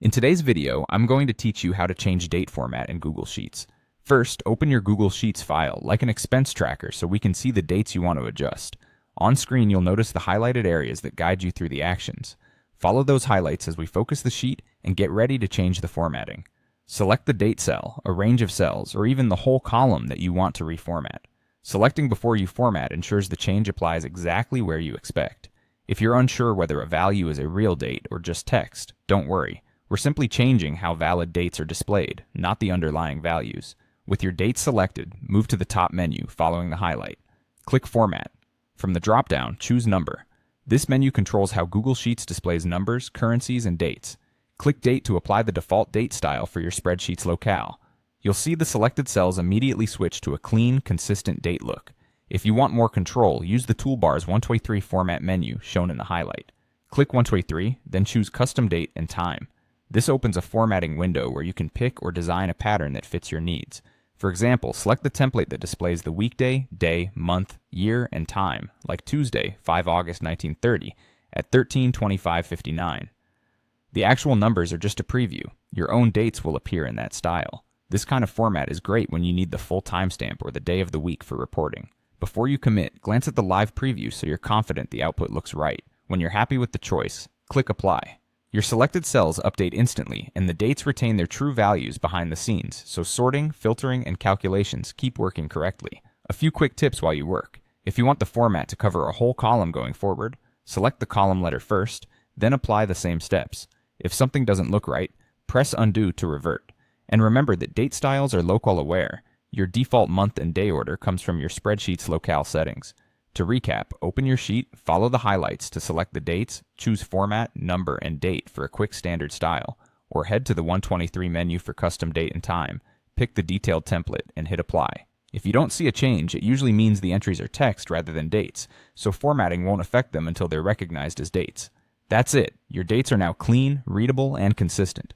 In today's video, I'm going to teach you how to change date format in Google Sheets. First, open your Google Sheets file like an expense tracker so we can see the dates you want to adjust. On screen, you'll notice the highlighted areas that guide you through the actions. Follow those highlights as we focus the sheet and get ready to change the formatting. Select the date cell, a range of cells, or even the whole column that you want to reformat. Selecting before you format ensures the change applies exactly where you expect. If you're unsure whether a value is a real date or just text, don't worry. We're simply changing how valid dates are displayed, not the underlying values. With your dates selected, move to the top menu following the highlight. Click Format. From the drop-down, choose Number. This menu controls how Google Sheets displays numbers, currencies, and dates. Click Date to apply the default date style for your spreadsheet's locale. You'll see the selected cells immediately switch to a clean, consistent date look. If you want more control, use the toolbar's 123 Format menu shown in the highlight. Click 123, then choose Custom Date and Time. This opens a formatting window where you can pick or design a pattern that fits your needs. For example, select the template that displays the weekday, day, month, year, and time, like Tuesday, 5 August 1930, at 13:25:59. The actual numbers are just a preview. Your own dates will appear in that style. This kind of format is great when you need the full timestamp or the day of the week for reporting. Before you commit, glance at the live preview so you're confident the output looks right. When you're happy with the choice, click Apply. Your selected cells update instantly, and the dates retain their true values behind the scenes, so sorting, filtering, and calculations keep working correctly. A few quick tips while you work. If you want the format to cover a whole column going forward, select the column letter first, then apply the same steps. If something doesn't look right, press Undo to revert. And remember that date styles are locale aware. Your default month and day order comes from your spreadsheet's locale settings. To recap, open your sheet, follow the highlights to select the dates, choose Format, Number, and Date for a quick standard style, or head to the 123 menu for Custom Date and Time, pick the detailed template, and hit Apply. If you don't see a change, it usually means the entries are text rather than dates, so formatting won't affect them until they're recognized as dates. That's it. Your dates are now clean, readable, and consistent.